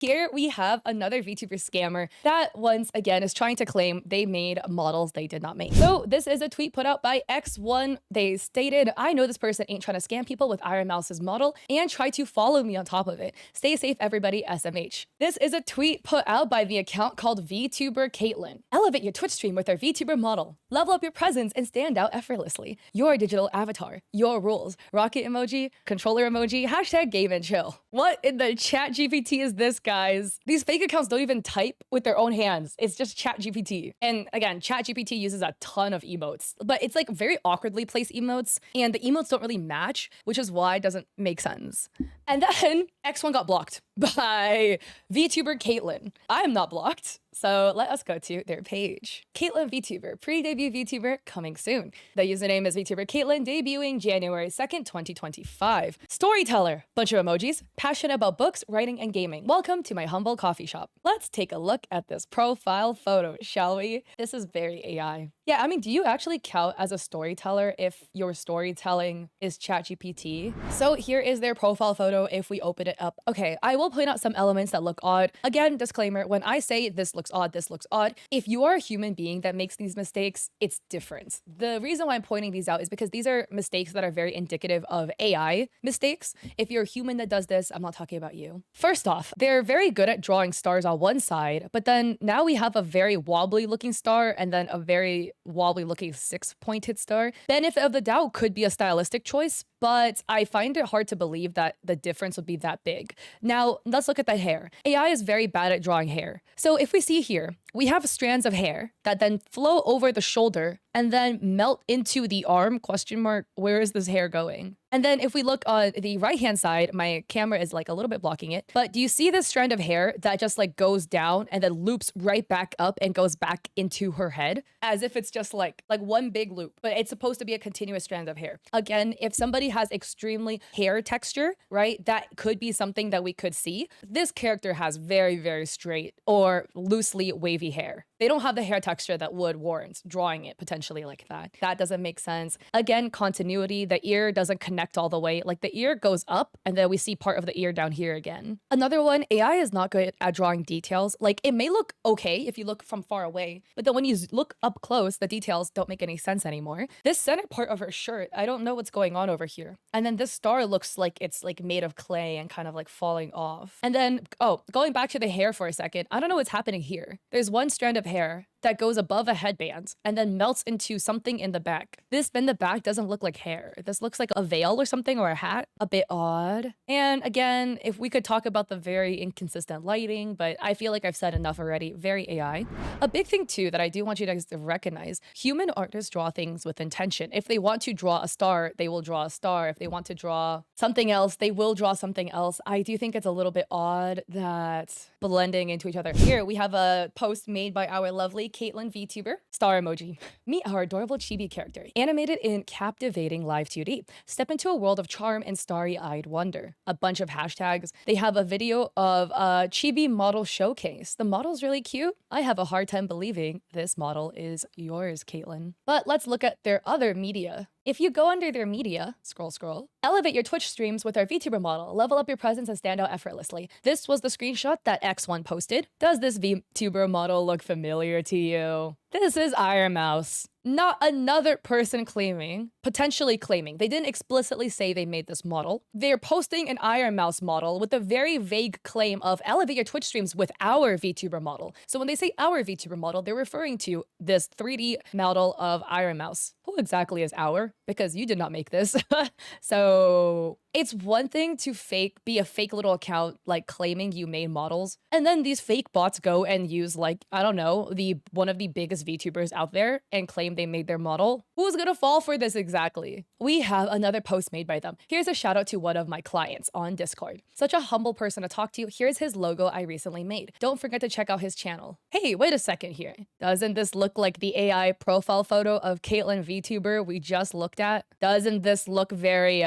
Here we have another VTuber scammer that once again is trying to claim they made models they did not make. So this is a tweet put out by X1. They stated, I know this person ain't trying to scam people with IronMouse's model and try to follow me on top of it. Stay safe, everybody, SMH. This is a tweet put out by the account called Vtuber Caitlin. Elevate your Twitch stream with our VTuber model. Level up your presence and stand out effortlessly. Your digital avatar, your rules. Rocket emoji, controller emoji, hashtag game and chill. What in the chat GPT is this, guys? These fake accounts don't even type with their own hands. It's just chat GPT. And again, chat GPT uses a ton of emotes, but it's like very awkwardly placed emotes and the emotes don't really match, which is why it doesn't make sense. And then X1 got blocked by VTuber Caitlin. I am not blocked. So let us go to their page. Caitlin VTuber, pre-debut VTuber coming soon. The username is VTuber Caitlin, debuting January 2nd, 2025. Storyteller, bunch of emojis, passionate about books, writing, and gaming. Welcome to my humble coffee shop. Let's take a look at this profile photo, shall we? This is very AI. Yeah, I mean, do you actually count as a storyteller if your storytelling is ChatGPT? So here is their profile photo if we open it up. Okay, I will point out some elements that look odd. Again, disclaimer, when I say this looks odd, this looks odd, if you are a human being that makes these mistakes, it's different. The reason why I'm pointing these out is because these are mistakes that are very indicative of AI mistakes. If you're a human that does this, I'm not talking about you. First off, they're very good at drawing stars on one side, but then now we have a very wobbly looking star and then a very wobbly looking 6-pointed star. Benefit of the doubt could be a stylistic choice, but I find it hard to believe that the difference would be that big. Now, let's look at the hair. AI is very bad at drawing hair. So if we see here, we have strands of hair that then flow over the shoulder and then melt into the arm, question mark, where is this hair going? And then if we look on the right-hand side, my camera is like a little bit blocking it, but do you see this strand of hair that just like goes down and then loops right back up and goes back into her head as if it's just like one big loop, but it's supposed to be a continuous strand of hair. Again, if somebody has extremely hair texture, right, that could be something that we could see. This character has very, very straight or loosely wavy hair. They don't have the hair texture that would warrant drawing it potentially like that. That doesn't make sense. Again, continuity, the ear doesn't connect all the way. Like the ear goes up and then we see part of the ear down here again. Another one, AI is not good at drawing details. Like it may look okay if you look from far away, but then when you look up close, the details don't make any sense anymore. This center part of her shirt, I don't know what's going on over here. And then this star looks like it's like made of clay and kind of like falling off. And then, oh, going back to the hair for a second, I don't know what's happening here. There's one strand of hair that goes above a headband and then melts into something in the back. This in the back doesn't look like hair. This looks like a veil or something or a hat. A bit odd. And again, if we could talk about the very inconsistent lighting, but I feel like I've said enough already. Very AI. A big thing too that I do want you guys to recognize, human artists draw things with intention. If they want to draw a star, they will draw a star. If they want to draw something else, they will draw something else. I do think it's a little bit odd that blending into each other. Here we have a post made by our lovely Caitlin VTuber, star emoji. Meet our adorable chibi character, animated in captivating live 2D. Step into a world of charm and starry-eyed wonder. A bunch of hashtags. They have a video of a chibi model showcase. The model's really cute. I have a hard time believing this model is yours, Caitlin. But let's look at their other media. If you go under their media, scroll, elevate your Twitch streams with our VTuber model, level up your presence and stand out effortlessly. This was the screenshot that X1 posted. Does this VTuber model look familiar to you? This is IronMouse. Not another person claiming, potentially claiming. They didn't explicitly say they made this model. They're posting an IronMouse model with a very vague claim of elevate your Twitch streams with our VTuber model. So when they say our VTuber model, they're referring to this 3D model of IronMouse. Who exactly is our? Because you did not make this. So it's one thing to be a fake little account, like claiming you made models. And then these fake bots go and use like, I don't know, one of the biggest VTubers out there and claim they made their model. Who's gonna fall for this exactly? We have another post made by them. Here's a shout out to one of my clients on Discord. Such a humble person to talk to. Here's his logo I recently made. Don't forget to check out his channel. Hey, wait a second here. Doesn't this look like the AI profile photo of Caitlin VTuber we just looked at? Doesn't this look very,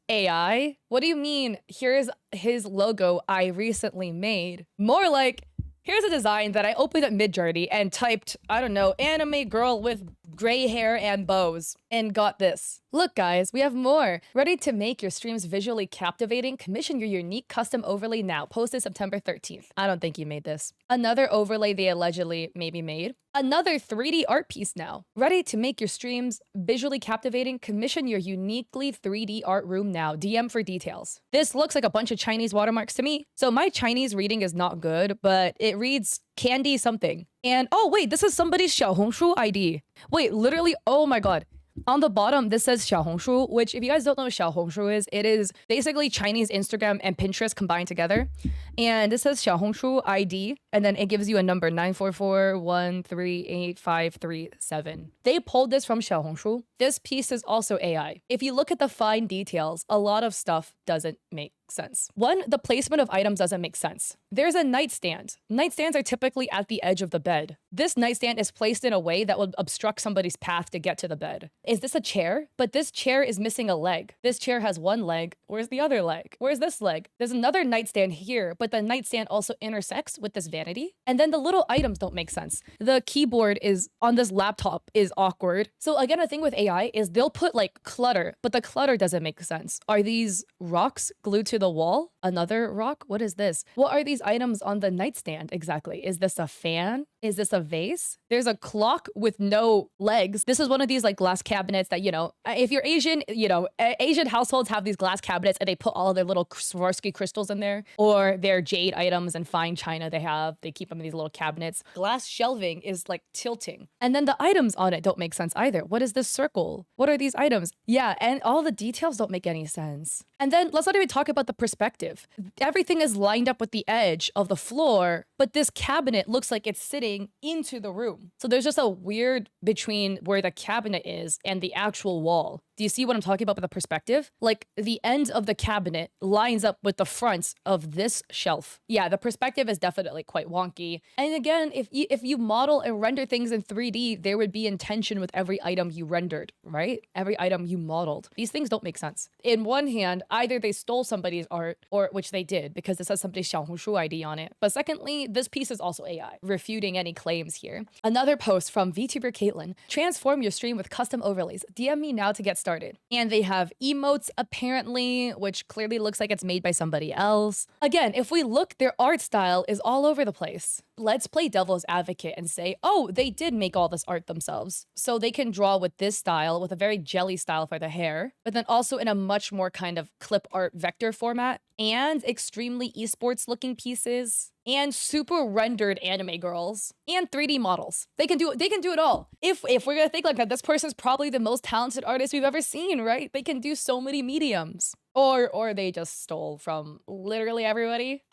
AI? What do you mean? Here's his logo I recently made. More like, here's a design that I opened at Midjourney and typed, I don't know, anime girl with gray hair and bows, and got this. Look guys, we have more. Ready to make your streams visually captivating? Commission your unique custom overlay now. Posted September 13th. I don't think you made this. Another overlay they allegedly maybe made. Another 3D art piece now. Ready to make your streams visually captivating? Commission your uniquely 3D art room now. DM for details. This looks like a bunch of Chinese watermarks to me. So my Chinese reading is not good, but it reads candy something. And oh wait, this is somebody's Xiaohongshu ID. Wait, literally, oh my god. On the bottom, this says Xiaohongshu, which if you guys don't know what Xiaohongshu is, it is basically Chinese Instagram and Pinterest combined together. And this says Xiaohongshu ID, and then it gives you a number 944138537. They pulled this from Xiaohongshu. This piece is also AI. If you look at the fine details, a lot of stuff doesn't make sense. One, the placement of items doesn't make sense. There's a nightstand. Nightstands are typically at the edge of the bed. This nightstand is placed in a way that would obstruct somebody's path to get to the bed. Is this a chair? But this chair is missing a leg. This chair has one leg. Where's the other leg? Where's this leg? There's another nightstand here, but the nightstand also intersects with this vanity. And then the little items don't make sense. The keyboard is on this laptop is awkward. So again, the thing with AI is they'll put like clutter, but the clutter doesn't make sense. Are these rocks glued to the wall? Another rock? What is this? What are these items on the nightstand exactly? Is this a fan? Is this a vase? There's a clock with no legs. This is one of these like glass cabinets that, you know, if you're Asian, you know, Asian households have these glass cabinets and they put all of their little Swarovski crystals in there, or their jade items and fine china they keep them in these little cabinets. Glass shelving is like tilting. And then the items on it don't make sense either. What is this circle? What are these items? Yeah, and all the details don't make any sense. And then let's not even talk about the perspective. Everything is lined up with the edge of the floor, but this cabinet looks like it's sitting into the room. So there's just a weird between where the cabinet is and the actual wall. Do you see what I'm talking about with the perspective? Like the end of the cabinet lines up with the front of this shelf. Yeah, the perspective is definitely quite wonky. And again, if you model and render things in 3D, there would be intention with every item you rendered, right? Every item you modeled. These things don't make sense. In one hand, either they stole somebody's art, or which they did because it says somebody's Xiaohongshu ID on it. But secondly, this piece is also AI, refuting any claims here. Another post from VTuber Caitlin. Transform your stream with custom overlays. DM me now to get started. And they have emotes apparently, which clearly looks like it's made by somebody else. Again, if we look, their art style is all over the place. Let's play devil's advocate and say, oh, they did make all this art themselves. So they can draw with this style, with a very jelly style for the hair, but then also in a much more kind of clip art vector format, and extremely esports looking pieces, and super rendered anime girls, and 3D models. They can do it all. If we're gonna think like that, this person's probably the most talented artist we've ever seen, right? They can do so many mediums. Or they just stole from literally everybody.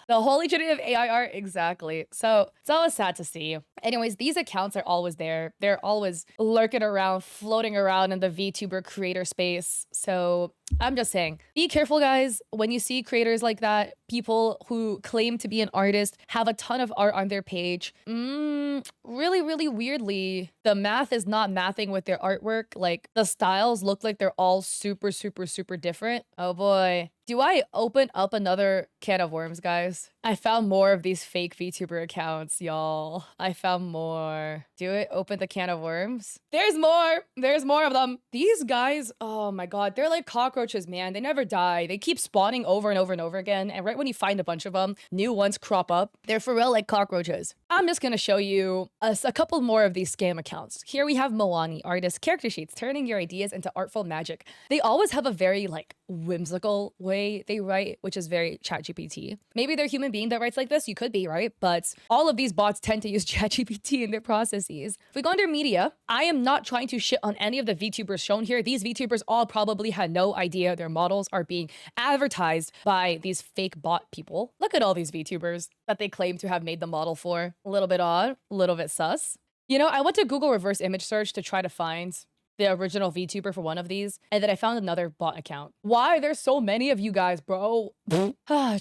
The holy trinity of AI art, exactly. So it's always sad to see. Anyways, these accounts are always there. They're always lurking around, floating around in the VTuber creator space. So I'm just saying, be careful, guys. When you see creators like that, people who claim to be an artist, have a ton of art on their page. Really, really weirdly, the math is not mathing with their artwork. Like the styles look like they're all super, super, super different. Oh boy. Do I open up another can of worms, guys? I found more of these fake VTuber accounts, y'all. I found more. Do it? Open the can of worms? There's more. There's more of them. These guys, oh my god, they're like cockroaches, man. They never die. They keep spawning over and over and over again. And right when you find a bunch of them, new ones crop up. They're for real like cockroaches. I'm just gonna show you a couple more of these scam accounts. Here we have Moani, artist, character sheets, turning your ideas into artful magic. They always have a very like whimsical way they write, which is very ChatGPT. Maybe they're a human being that writes like this. You could be, right? But all of these bots tend to use ChatGPT in their processes. If we go under media, I am not trying to shit on any of the VTubers shown here. These VTubers all probably had no idea their models are being advertised by these fake bot people. Look at all these VTubers that they claim to have made the model for. A little bit odd, a little bit sus. You know, I went to Google reverse image search to try to find the original VTuber for one of these, and then I found another bot account. Why there's so many of you guys, bro?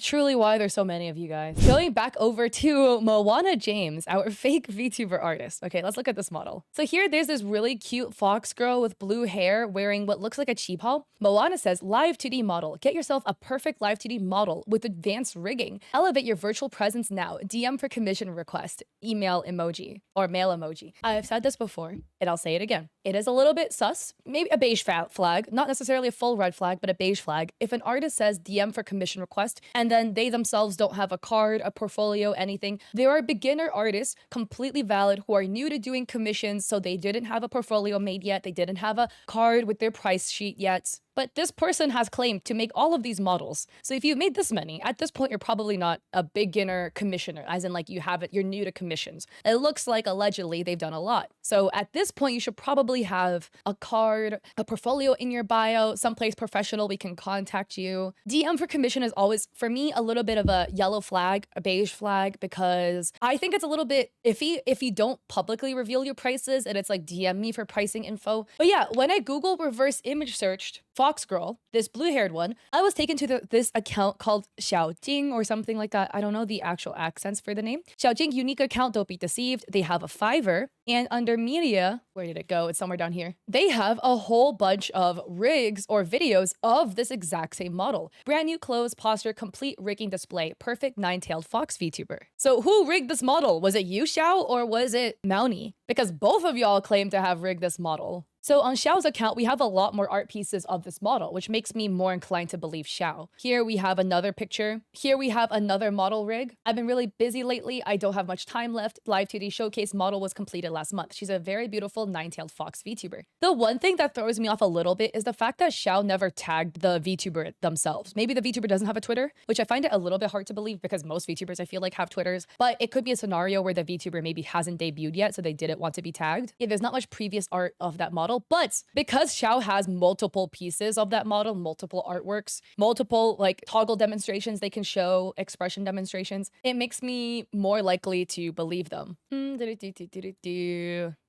Truly, why there's so many of you guys. Going back over to Moana James, our fake VTuber artist. Okay, let's look at this model. So here, there's this really cute fox girl with blue hair wearing what looks like a cheap haul. Moana says, live 2D model. Get yourself a perfect live 2D model with advanced rigging. Elevate your virtual presence now. DM for commission request. Email emoji or mail emoji. I've said this before, and I'll say it again. It is a little bit sus, maybe a beige flag, not necessarily a full red flag, but a beige flag. If an artist says DM for commission request, and then they themselves don't have a card, a portfolio, anything, there are beginner artists, completely valid, who are new to doing commissions, so they didn't have a portfolio made yet, they didn't have a card with their price sheet yet. But this person has claimed to make all of these models. So if you've made this many, at this point, you're probably not a beginner commissioner, as in like you have it, you're new to commissions. It looks like allegedly they've done a lot. So at this point, you should probably have a card, a portfolio in your bio, someplace professional we can contact you. DM for commission is always, for me, a little bit of a yellow flag, a beige flag, because I think it's a little bit iffy if you don't publicly reveal your prices and it's like DM me for pricing info. But yeah, when I Google reverse image searched Fox Girl, this blue-haired one, I was taken to this account called Xiaojing or something like that. I don't know the actual accents for the name. Xiaojing unique account, don't be deceived. They have a Fiverr, and under media, where did it go? It's somewhere down here. They have a whole bunch of rigs or videos of this exact same model. Brand new clothes, posture, complete rigging display, perfect nine-tailed fox VTuber. So who rigged this model? Was it you, Xiao, or was it Mounty? Because both of y'all claim to have rigged this model. So on Xiao's account, we have a lot more art pieces of this model, which makes me more inclined to believe Xiao. Here we have another picture. Here we have another model rig. I've been really busy lately. I don't have much time left. Live 2D showcase model was completed last month. She's a very beautiful nine-tailed fox VTuber. The one thing that throws me off a little bit is the fact that Xiao never tagged the VTuber themselves. Maybe the VTuber doesn't have a Twitter, which I find it a little bit hard to believe because most VTubers I feel like have Twitters, but it could be a scenario where the VTuber maybe hasn't debuted yet, so they didn't want to be tagged. Yeah, there's not much previous art of that model, but because Xiao has multiple pieces of that model, multiple artworks, multiple like toggle demonstrations they can show, expression demonstrations, it makes me more likely to believe them.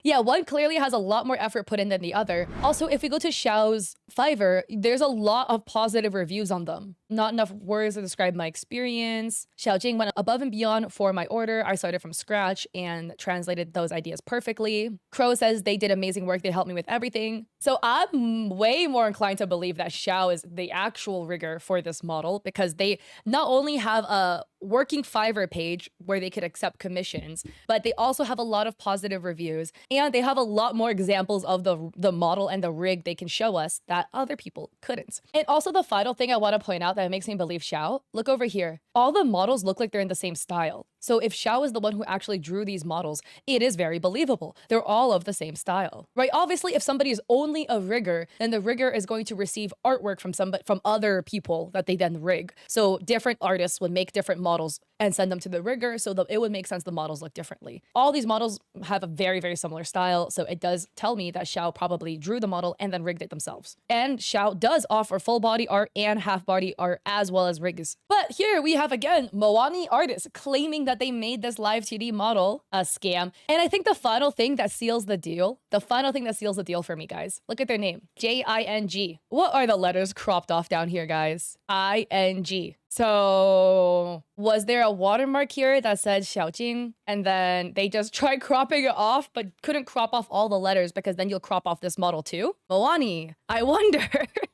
Yeah, one clearly has a lot more effort put in than the other. Also, if we go to Xiao's Fiverr, there's a lot of positive reviews on them. Not enough words to describe my experience. Xiaojing went above and beyond for my order. I started from scratch and translated those ideas perfectly. Crow says they did amazing work. They helped me with everything. So I'm way more inclined to believe that Xiao is the actual rigger for this model because they not only have a working Fiverr page where they could accept commissions, but they also have a lot of positive reviews and they have a lot more examples of the model and the rig they can show us that other people couldn't. And also the final thing I want to point out that makes me believe Xiao, look over here. All the models look like they're in the same style. So if Xiao is the one who actually drew these models, it is very believable. They're all of the same style, right? Obviously, if somebody is only a rigger, then the rigger is going to receive artwork from other people that they then rig. So different artists would make different models and send them to the rigger, so that it would make sense the models look differently. All these models have a very, very similar style, so it does tell me that Xiao probably drew the model and then rigged it themselves. And Xiao does offer full body art and half body art as well as rigs. But here we have again Moani artists claiming that they made this live 2D model a scam. And I think the final thing that seals the deal, for me, guys, look at their name, J-I-N-G. What are the letters cropped off down here, guys? I-N-G. So was there a watermark here that said Xiaojing and then they just tried cropping it off but couldn't crop off all the letters because then you'll crop off this model too? Moani, I wonder.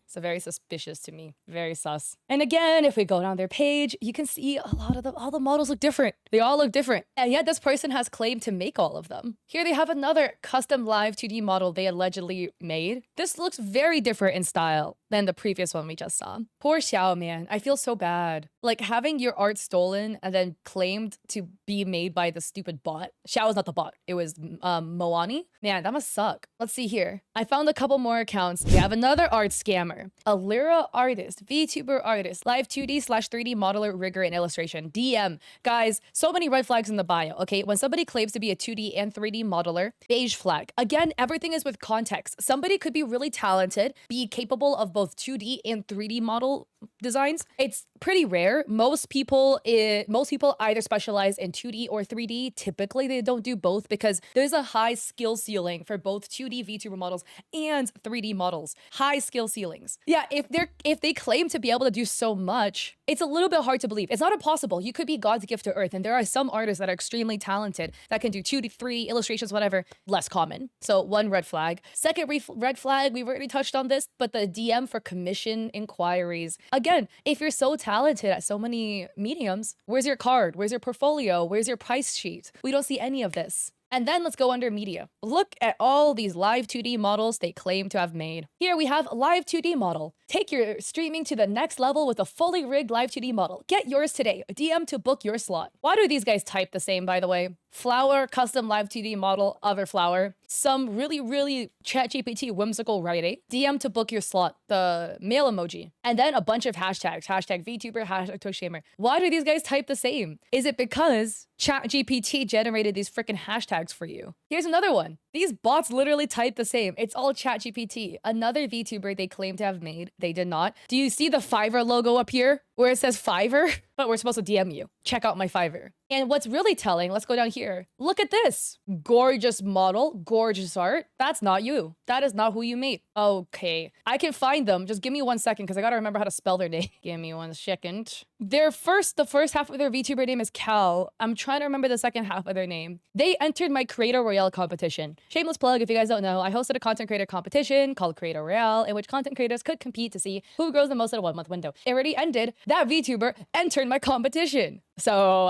So very suspicious to me, very sus. And again, if we go down their page, you can see all the models look different. They all look different. And yet this person has claimed to make all of them. Here they have another custom live 2D model they allegedly made. This looks very different in style than the previous one we just saw. Poor Xiao, man. I feel so bad. Like having your art stolen and then claimed to be made by the stupid bot. Xiao was not the bot. It was Moani. Man, that must suck. Let's see here. I found a couple more accounts. We have another art scammer. A Lyra artist, VTuber artist, live 2D/3D modeler, rigger, and illustration. DM. Guys, so many red flags in the bio, okay? When somebody claims to be a 2D and 3D modeler, beige flag. Again, everything is with context. Somebody could be really talented, be capable of both both 2D and 3D model designs. It's pretty rare. Most people either specialize in 2D or 3D. Typically, they don't do both because there's a high skill ceiling for both 2D VTuber models and 3D models. High skill ceilings. Yeah, if they claim to be able to do so much, it's a little bit hard to believe. It's not impossible. You could be God's gift to Earth, and there are some artists that are extremely talented that can do 2D, 3D illustrations, whatever. Less common. So one red flag. Second red flag, we've already touched on this, but the DM for commission inquiries. Again, if you're so talented at so many mediums, where's your card? Where's your portfolio? Where's your price sheet? We don't see any of this. And then let's go under media. Look at all these live 2D models they claim to have made. Here we have live 2D model. Take your streaming to the next level with a fully rigged live 2D model. Get yours today. DM to book your slot. Why do these guys type the same, by the way? Flower, custom live 2D model, other flower. Some really ChatGPT whimsical writing. DM to book your slot. The mail emoji. And then a bunch of hashtags. Hashtag VTuber, hashtag TwitchShamer. Why do these guys type the same? Is it because ChatGPT generated these freaking hashtags for you? Here's another one. These bots literally type the same. It's all ChatGPT. Another VTuber they claim to have made. They did not. Do you see the Fiverr logo up here where it says Fiverr? But we're supposed to DM you. Check out my Fiverr. And what's really telling, let's go down here. Look at this. Gorgeous model, gorgeous art. That's not you. That is not who you made. Okay. I can find them. Just give me 1 second because I gotta remember how to spell their name. Give me 1 second. The first half of their VTuber name is Cal. I'm trying to remember the second half of their name. They entered my Creator Royale competition. Shameless plug, if you guys don't know, I hosted a content creator competition called Creator Royale in which content creators could compete to see who grows the most in a 1 month window. It already ended. That VTuber entered my competition. So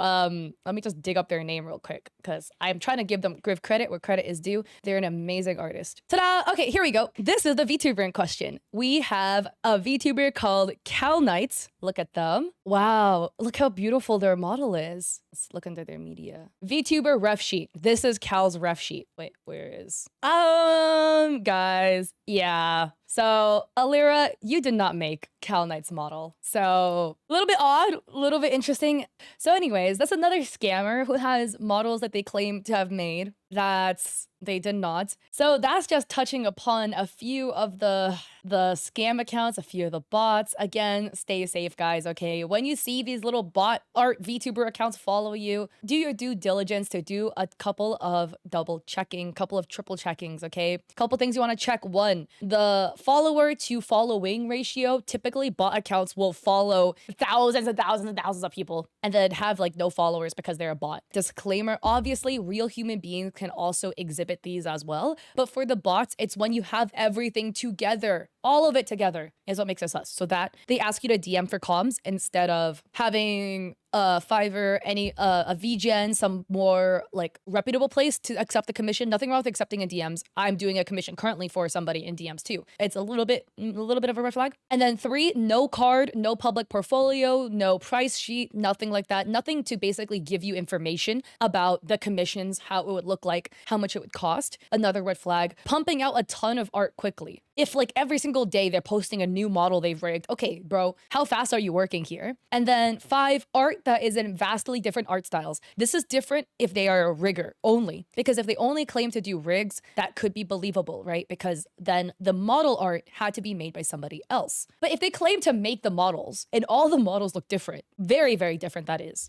let me just dig up their name real quick because I'm trying to give credit where credit is due. They're an amazing artist. Ta-da! Okay, here we go. This is the VTuber in question. We have a VTuber called Cal Knights. Look at them. Wow, look how beautiful their model is. Let's look under their media. VTuber ref sheet. This is Cal's ref sheet. Wait, where is? Guys, yeah. So, Alira, you did not make Cal Knight's model. So, a little bit odd, a little bit interesting. So anyways, that's another scammer who has models that they claim to have made that they did not. So that's just touching upon a few of the scam accounts, a few of the bots. Again, stay safe, guys, okay? When you see these little bot art VTuber accounts follow you, do your due diligence to do a couple of double checking, couple of triple checkings, okay? Couple things you want to check. One, the follower to following ratio. Typically, bot accounts will follow thousands and thousands and thousands of people and then have like no followers because they're a bot. Disclaimer, obviously, real human beings can also exhibit these as well. But for the bots, it's when you have everything together. All of it together is what makes it sus. So that they ask you to DM for comms instead of having a Fiverr, a VGen, some more like reputable place to accept the commission. Nothing wrong with accepting in DMs. I'm doing a commission currently for somebody in DMs too. It's a little bit of a red flag. And then 3, no card, no public portfolio, no price sheet, nothing like that. Nothing to basically give you information about the commissions, how it would look like, how much it would cost. Another red flag. Pumping out a ton of art quickly. If like every single day they're posting a new model they've rigged, okay, bro, how fast are you working here? And then 5, art that is in vastly different art styles. This is different if they are a rigger only, because if they only claim to do rigs, that could be believable, right? Because then the model art had to be made by somebody else. But if they claim to make the models and all the models look different, very, very different that is.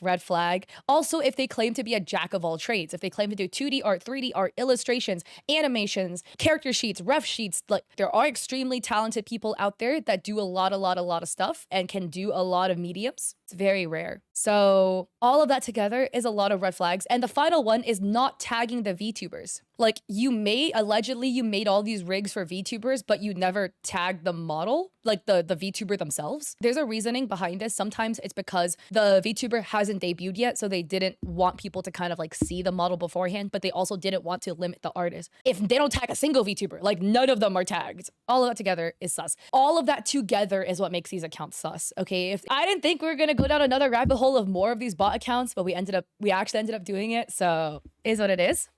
Red flag. Also, if they claim to be a jack of all trades, if they claim to do 2D art, 3D art, illustrations, animations, character sheets, ref sheets, like there are extremely talented people out there that do a lot of stuff and can do a lot of mediums. It's very rare. So all of that together is a lot of red flags. And the final one is not tagging the VTubers. Like allegedly you made all these rigs for VTubers, but you never tagged the model, like the VTuber themselves. There's a reasoning behind this. Sometimes it's because the VTuber hasn't debuted yet, so they didn't want people to kind of like see the model beforehand, but they also didn't want to limit the artist. If they don't tag a single VTuber, like none of them are tagged. All of that together is sus. All of that together is what makes these accounts sus, okay? If I didn't think we were gonna go down another rabbit hole of more of these bot accounts, but we actually ended up doing it, so is what it is.